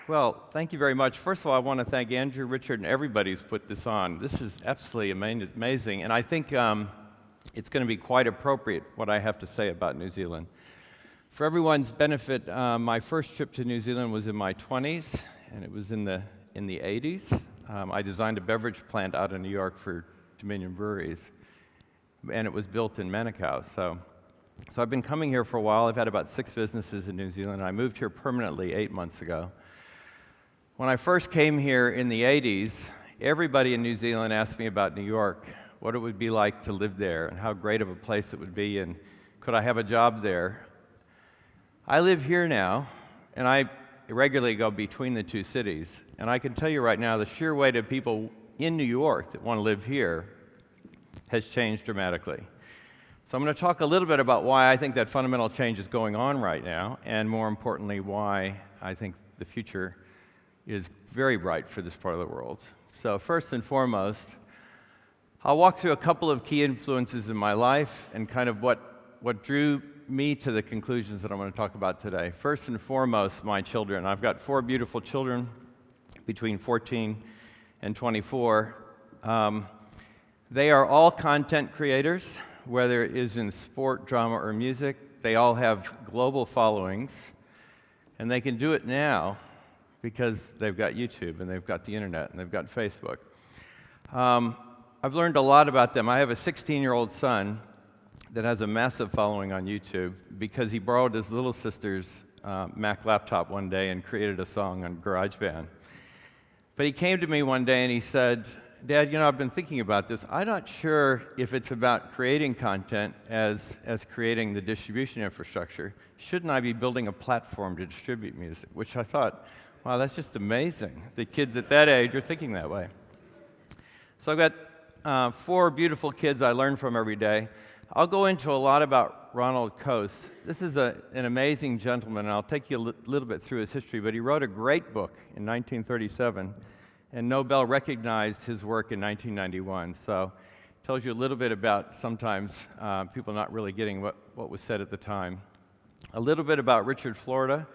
Well, thank you very much. First of all, I want to thank Andrew, Richard, and everybody who's put this on. This is absolutely amazing, and I think it's going to be quite appropriate what I have to say about New Zealand. For everyone's benefit, my first trip to New Zealand was in my 20s, and it was in the 80s. I designed a beverage plant out of New York for Dominion Breweries, and it was built in Manukau. So I've been coming here for a while. I've had about 6 businesses in New Zealand. I moved here permanently 8 months ago. When I first came here in the 80s, everybody in New Zealand asked me about New York, what it would be like to live there, and how great of a place it would be, and could I have a job there. I live here now, and I regularly go between the two cities, and I can tell you right now, the sheer weight of people in New York that want to live here has changed dramatically. So I'm going to talk a little bit about why I think that fundamental change is going on right now, and more importantly, why I think the future is very bright for this part of the world. So first and foremost, I'll walk through a couple of key influences in my life and kind of what drew me to the conclusions that I'm going to talk about today. First and foremost, my children. I've got 4 beautiful children between 14 and 24. They are all content creators, whether it is in sport, drama, or music. They all have global followings, and they can do it now because they've got YouTube, and they've got the internet, and they've got Facebook. I've learned a lot about them. I have a 16-year-old son that has a massive following on YouTube because he borrowed his little sister's Mac laptop one day and created a song on GarageBand. But he came to me one day and he said, Dad, you know, I've been thinking about this. I'm not sure if it's about creating content as creating the distribution infrastructure. Shouldn't I be building a platform to distribute music? Which I thought, wow, that's just amazing. The kids at that age are thinking that way. So I've got 4 beautiful kids I learn from every day. I'll go into a lot about Ronald Coase. This is an amazing gentleman, and I'll take you a little bit through his history, but he wrote a great book in 1937, and Nobel recognized his work in 1991. So it tells you a little bit about sometimes people not really getting what was said at the time. A little bit about Richard Florida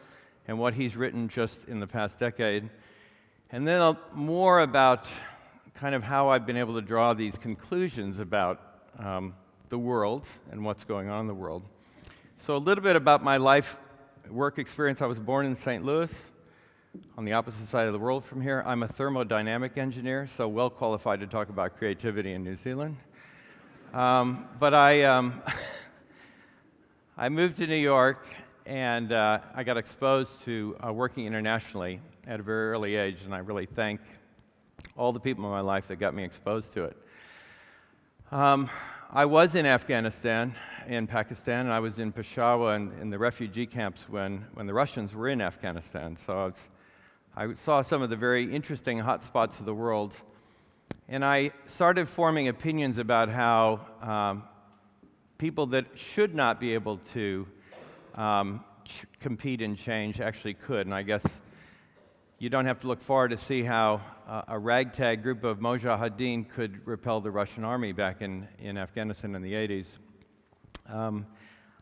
and what he's written just in the past decade, and then more about kind of how I've been able to draw these conclusions about the world and what's going on in the world. So a little bit about my life work experience. I was born in St. Louis, on the opposite side of the world from here. I'm a thermodynamic engineer, so well qualified to talk about creativity in New Zealand. But I moved to New York, and I got exposed to working internationally at a very early age, and I really thank all the people in my life that got me exposed to it. I was in Afghanistan and Pakistan, and I was in Peshawar and in the refugee camps when the Russians were in Afghanistan. So I saw some of the very interesting hot spots of the world, and I started forming opinions about how people that should not be able to compete and change actually could. And I guess you don't have to look far to see how a ragtag group of mujahideen could repel the Russian army back in Afghanistan in the 80s.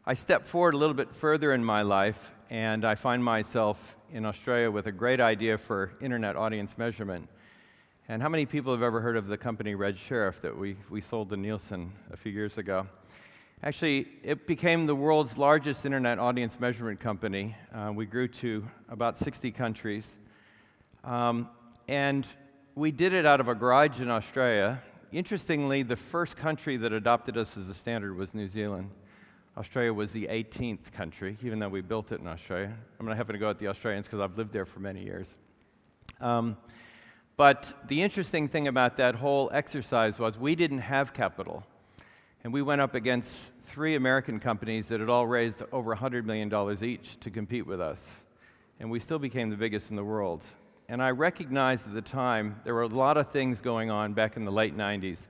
I stepped forward a little bit further in my life, and I find myself in Australia with a great idea for internet audience measurement. And how many people have ever heard of the company Red Sheriff that we sold to Nielsen a few years ago? Actually, it became the world's largest internet audience measurement company. We grew to about 60 countries. And we did it out of a garage in Australia. Interestingly, the first country that adopted us as a standard was New Zealand. Australia was the 18th country, even though we built it in Australia. I'm going to happen to go at the Australians because I've lived there for many years. But the interesting thing about that whole exercise was we didn't have capital. And we went up against 3 American companies that had all raised over $100 million each to compete with us. And we still became the biggest in the world. And I recognized at the time there were a lot of things going on back in the late 90s.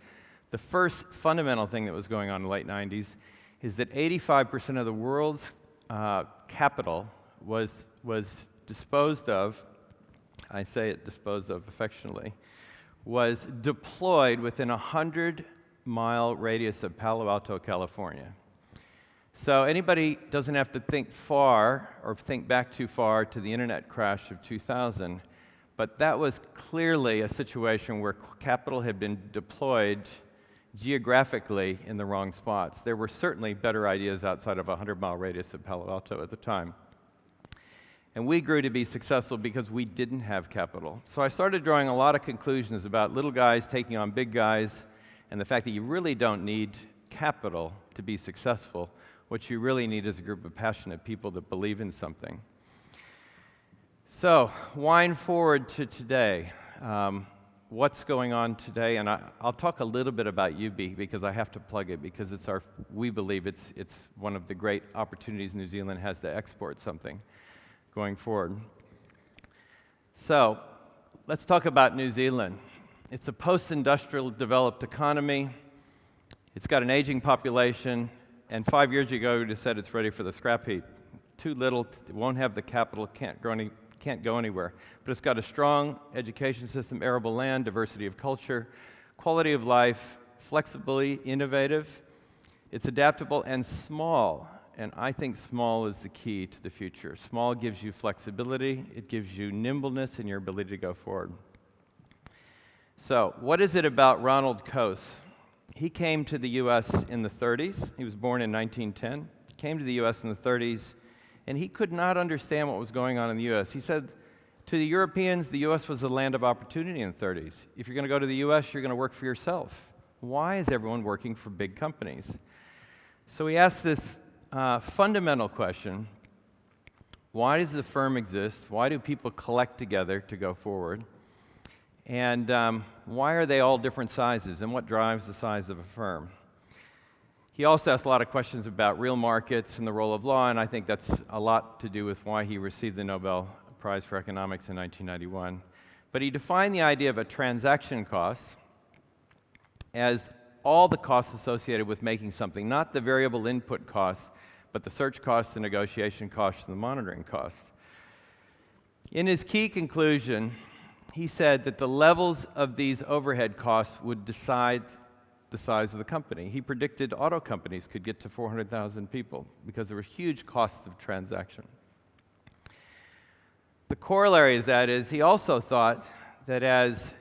The first fundamental thing that was going on in the late 90s is that 85% of the world's capital was disposed of, I say it disposed of affectionately, was deployed within a 100-mile radius of Palo Alto, California. So anybody doesn't have to think far or think back too far to the internet crash of 2000, but that was clearly a situation where capital had been deployed geographically in the wrong spots. There were certainly better ideas outside of a 100-mile radius of Palo Alto at the time. And we grew to be successful because we didn't have capital. So I started drawing a lot of conclusions about little guys taking on big guys and the fact that you really don't need capital to be successful. What you really need is a group of passionate people that believe in something. So, wind forward to today. What's going on today? And I'll talk a little bit about UB because I have to plug it because we believe it's one of the great opportunities New Zealand has to export something going forward. So, let's talk about New Zealand. It's a post-industrial developed economy. It's got an aging population. And 5 years ago, we just said it's ready for the scrap heap. Too little, it won't have the capital, can't go anywhere. But it's got a strong education system, arable land, diversity of culture, quality of life, flexibly innovative. It's adaptable and small. And I think small is the key to the future. Small gives you flexibility, it gives you nimbleness and your ability to go forward. So, what is it about Ronald Coase? He came to the U.S. in the 30s. He was born in 1910. Came to the U.S. in the 30s, and he could not understand what was going on in the U.S. He said to the Europeans, the U.S. was a land of opportunity in the 30s. If you're going to go to the U.S., you're going to work for yourself. Why is everyone working for big companies? So he asked this fundamental question: why does the firm exist? Why do people collect together to go forward? And why are they all different sizes, and what drives the size of a firm? He also asked a lot of questions about real markets and the role of law, and I think that's a lot to do with why he received the Nobel Prize for Economics in 1991. But he defined the idea of a transaction cost as all the costs associated with making something, not the variable input costs, but the search costs, the negotiation costs, and the monitoring costs. In his key conclusion, he said that the levels of these overhead costs would decide the size of the company. He predicted auto companies could get to 400,000 people because there were huge costs of transaction. The corollary of that is he also thought that as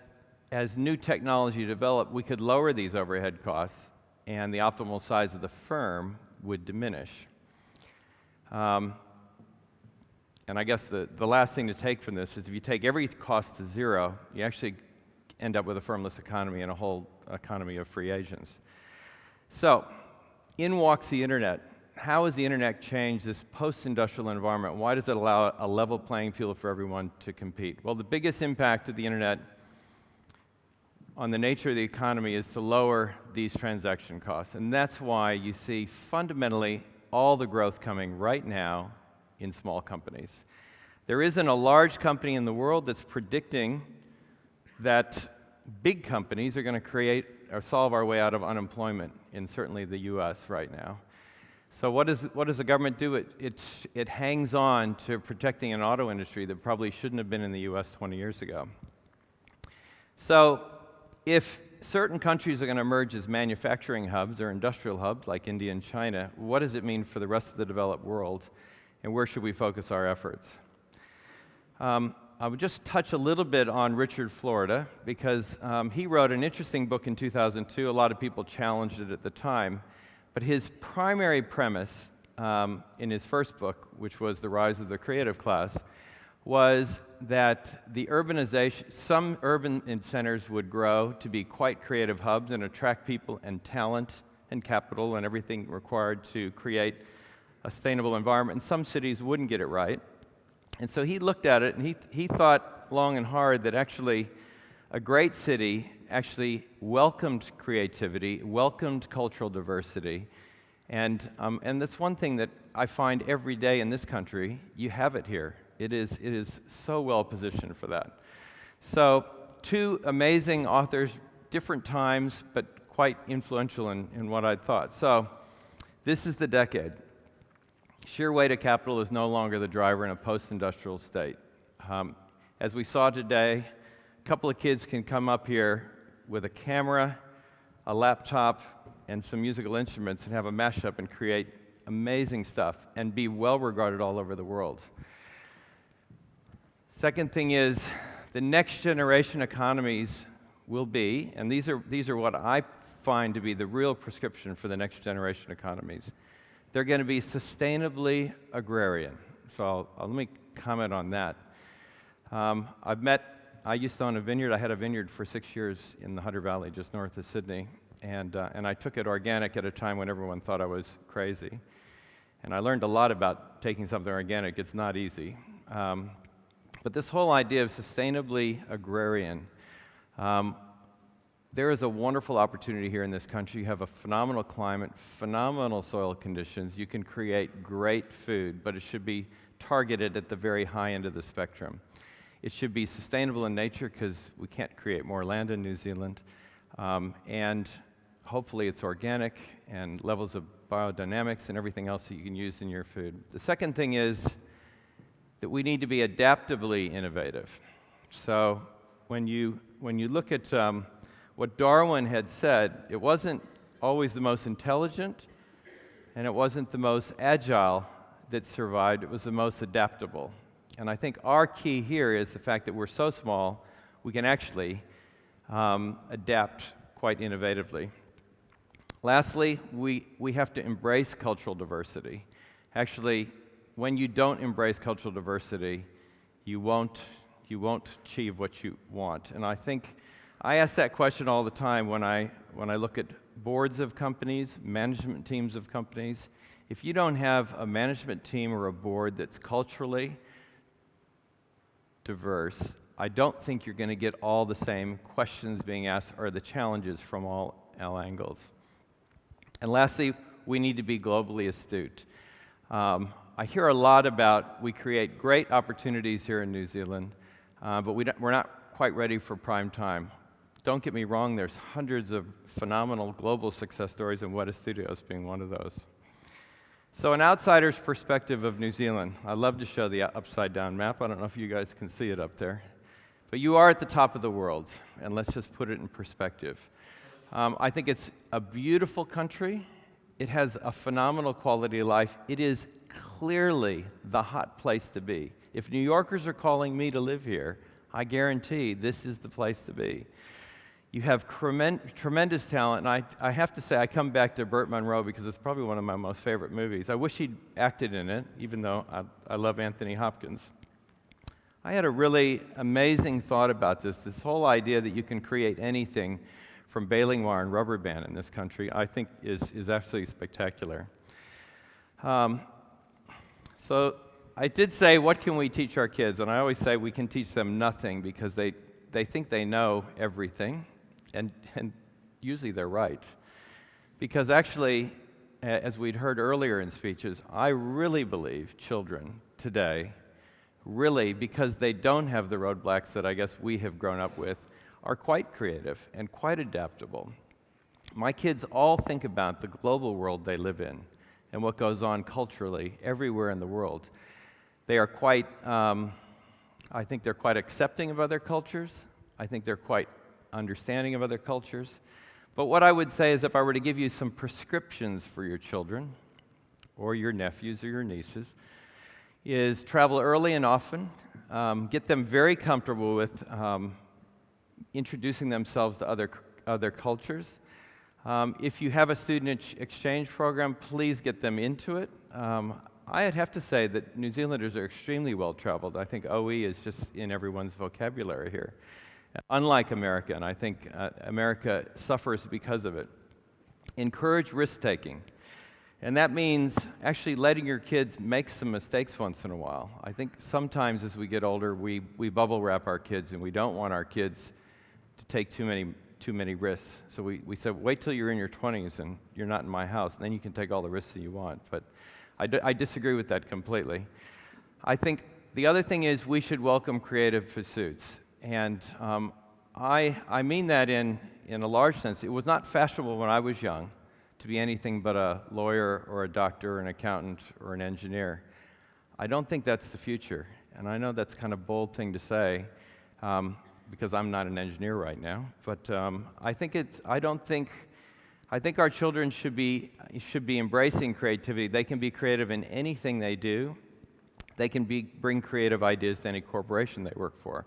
new technology developed, we could lower these overhead costs and the optimal size of the firm would diminish. And I guess the last thing to take from this is if you take every cost to zero, you actually end up with a firmless economy and a whole economy of free agents. So, in walks the internet. How has the internet changed this post-industrial environment? Why does it allow a level playing field for everyone to compete? Well, the biggest impact of the internet on the nature of the economy is to lower these transaction costs. And that's why you see fundamentally all the growth coming right now in small companies. There isn't a large company in the world that's predicting that big companies are going to create or solve our way out of unemployment in certainly the U.S. right now. So what does the government do? It hangs on to protecting an auto industry that probably shouldn't have been in the U.S. 20 years ago. So if certain countries are going to emerge as manufacturing hubs or industrial hubs like India and China, what does it mean for the rest of the developed world? And where should we focus our efforts? I would just touch a little bit on Richard Florida because he wrote an interesting book in 2002. A lot of people challenged it at the time. But his primary premise in his first book, which was The Rise of the Creative Class, was that the urbanization, some urban centers would grow to be quite creative hubs and attract people and talent and capital and everything required to create a sustainable environment, and some cities wouldn't get it right. And so he looked at it, and he thought long and hard that actually a great city actually welcomed creativity, welcomed cultural diversity, and that's one thing that I find every day in this country. You have it here. It is so well positioned for that. So two amazing authors, different times, but quite influential in what I'd thought. So this is the decade. Sheer weight of capital is no longer the driver in a post-industrial state. As we saw today, a couple of kids can come up here with a camera, a laptop, and some musical instruments and have a mashup and create amazing stuff and be well regarded all over the world. Second thing is, the next generation economies will be, and these are what I find to be the real prescription for the next generation economies. They're going to be sustainably agrarian. So let me comment on that. I used to own a vineyard. I had a vineyard for 6 years in the Hunter Valley, just north of Sydney, and I took it organic at a time when everyone thought I was crazy. And I learned a lot about taking something organic. It's not easy. But this whole idea of sustainably agrarian, there is a wonderful opportunity here in this country. You have a phenomenal climate, phenomenal soil conditions. You can create great food, but it should be targeted at the very high end of the spectrum. It should be sustainable in nature because we can't create more land in New Zealand. And hopefully it's organic and levels of biodynamics and everything else that you can use in your food. The second thing is that we need to be adaptively innovative. So when you look at what Darwin had said, it wasn't always the most intelligent and it wasn't the most agile that survived, it was the most adaptable. And I think our key here is the fact that we're so small, we can actually adapt quite innovatively. Lastly, we have to embrace cultural diversity. Actually, when you don't embrace cultural diversity, you won't achieve what you want. And I think I ask that question all the time when I look at boards of companies, management teams of companies. If you don't have a management team or a board that's culturally diverse, I don't think you're going to get all the same questions being asked or the challenges from all angles. And lastly, we need to be globally astute. I hear a lot about we create great opportunities here in New Zealand, but we're not quite ready for prime time. Don't get me wrong, there's hundreds of phenomenal global success stories, and Webb Studios being one of those. So an outsider's perspective of New Zealand. I love to show the upside-down map. I don't know if you guys can see it up there. But you are at the top of the world, and let's just put it in perspective. I think it's a beautiful country. It has a phenomenal quality of life. It is clearly the hot place to be. If New Yorkers are calling me to live here, I guarantee this is the place to be. You have tremendous talent, and I have to say, I come back to Burt Munro because it's probably one of my most favorite movies. I wish he'd acted in it, even though I love Anthony Hopkins. I had a really amazing thought about this whole idea that you can create anything from baling wire and rubber band in this country, I think is absolutely spectacular. So I did say, what can we teach our kids? And I always say we can teach them nothing because they think they know everything, and usually they're right. Because actually, as we'd heard earlier in speeches, I really believe children today, really, because they don't have the roadblocks that I guess we have grown up with, are quite creative and quite adaptable. My kids all think about the global world they live in and what goes on culturally everywhere in the world. They are quite, I think they're quite accepting of other cultures. I think they're quite understanding of other cultures. But what I would say is if I were to give you some prescriptions for your children or your nephews or your nieces, is travel early and often, get them very comfortable with introducing themselves to other cultures. If you have a student exchange program, please get them into it. I'd have to say that New Zealanders are extremely well-traveled. I think OE is just in everyone's vocabulary here, unlike America, and I think America suffers because of it. Encourage risk-taking, and that means actually letting your kids make some mistakes once in a while. I think sometimes as we get older, we bubble wrap our kids, and we don't want our kids to take too many risks. So we said, wait till you're in your 20s and you're not in my house, and then you can take all the risks that you want. But I disagree with that completely. I think the other thing is we should welcome creative pursuits. And I mean that in a large sense. It was not fashionable when I was young to be anything but a lawyer or a doctor or an accountant or an engineer. I don't think that's the future. And I know that's kind of a bold thing to say because I'm not an engineer right now. But I don't think I think our children should be embracing creativity. They can be creative in anything they do. They can bring creative ideas to any corporation they work for.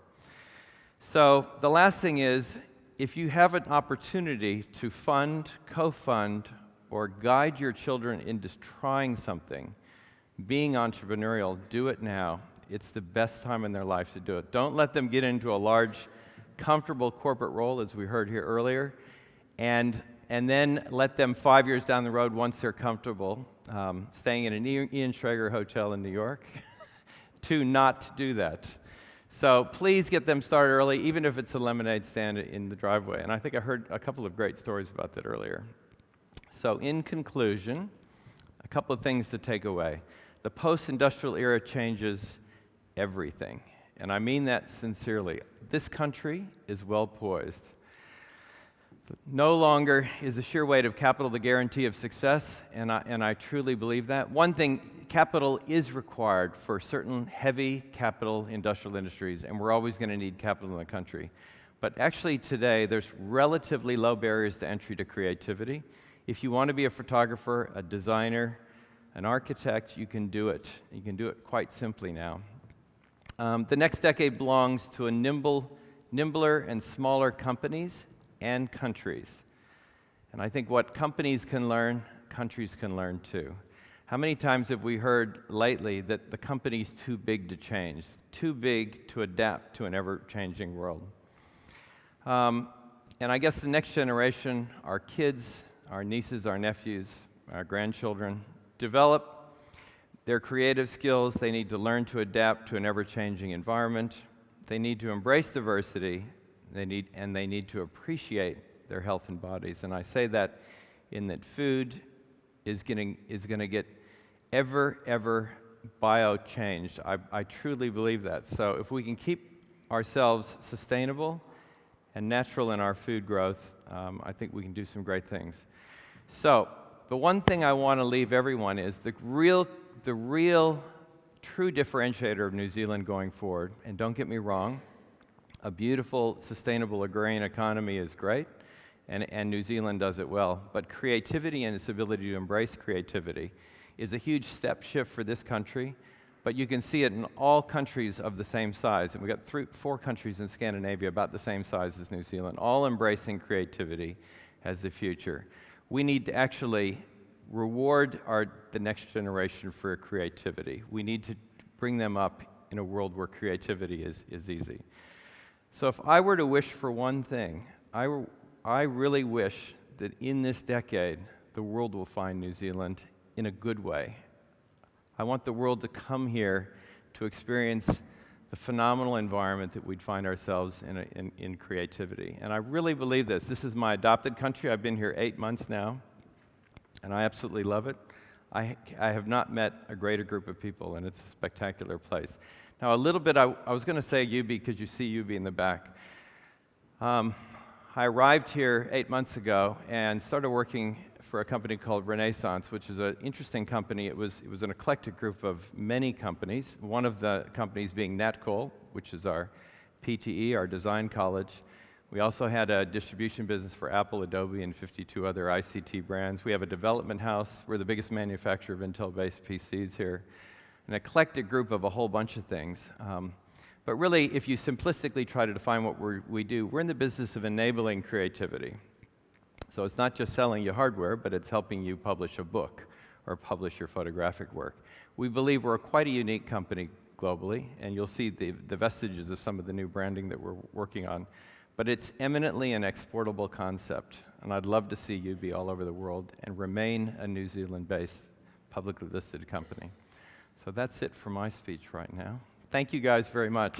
So the last thing is, if you have an opportunity to fund, co-fund, or guide your children into trying something, being entrepreneurial, do it now. It's the best time in their life to do it. Don't let them get into a large, comfortable corporate role, as we heard here earlier, and then let them 5 years down the road, once they're comfortable, staying in an Ian Schrager hotel in New York, to not do that. So please get them started early, even if it's a lemonade stand in the driveway. And I think I heard a couple of great stories about that earlier. So in conclusion, a couple of things to take away. The post-industrial era changes everything, and I mean that sincerely. This country is well poised. No longer is the sheer weight of capital the guarantee of success, and I truly believe that. One thing, capital is required for certain heavy capital industrial industries, and we're always going to need capital in the country. But actually today, there's relatively low barriers to entry to creativity. If you want to be a photographer, a designer, an architect, you can do it. You can do it quite simply now. The next decade belongs to a nimbler and smaller companies and countries. And I think what companies can learn, countries can learn too. How many times have we heard lately that the company's too big to change, too big to adapt to an ever-changing world? And I guess the next generation, our kids, our nieces, our nephews, our grandchildren, develop their creative skills. They need to learn to adapt to an ever-changing environment. They need to embrace diversity. They need to appreciate their health and bodies. And I say that in that food is going to get ever bio-changed. I truly believe that. So if we can keep ourselves sustainable and natural in our food growth, I think we can do some great things. So the one thing I want to leave everyone is the real true differentiator of New Zealand going forward, and don't get me wrong, a beautiful, sustainable agrarian economy is great, and New Zealand does it well. But creativity and its ability to embrace creativity is a huge step shift for this country, but you can see it in all countries of the same size. And we've got 4 countries in Scandinavia about the same size as New Zealand, all embracing creativity as the future. We need to actually reward the next generation for creativity. We need to bring them up in a world where creativity is easy. So if I were to wish for one thing, I really wish that in this decade, the world will find New Zealand in a good way. I want the world to come here to experience the phenomenal environment that we'd find ourselves in creativity. And I really believe this. This is my adopted country. I've been here 8 months now, and I absolutely love it. I have not met a greater group of people, and it's a spectacular place. Now, a little bit, I was going to say UB because you see UB in the back. I arrived here 8 months ago and started working for a company called Renaissance, which is an interesting company. It was an eclectic group of many companies, one of the companies being Natcol, which is our PTE, our design college. We also had a distribution business for Apple, Adobe, and 52 other ICT brands. We have a development house. We're the biggest manufacturer of Intel-based PCs here. An eclectic group of a whole bunch of things. But really, if you simplistically try to define what we do, we're in the business of enabling creativity. So it's not just selling you hardware, but it's helping you publish a book or publish your photographic work. We believe we're quite a unique company globally, and you'll see the vestiges of some of the new branding that we're working on. But it's eminently an exportable concept, and I'd love to see you be all over the world and remain a New Zealand-based, publicly listed company. So that's it for my speech right now. Thank you guys very much.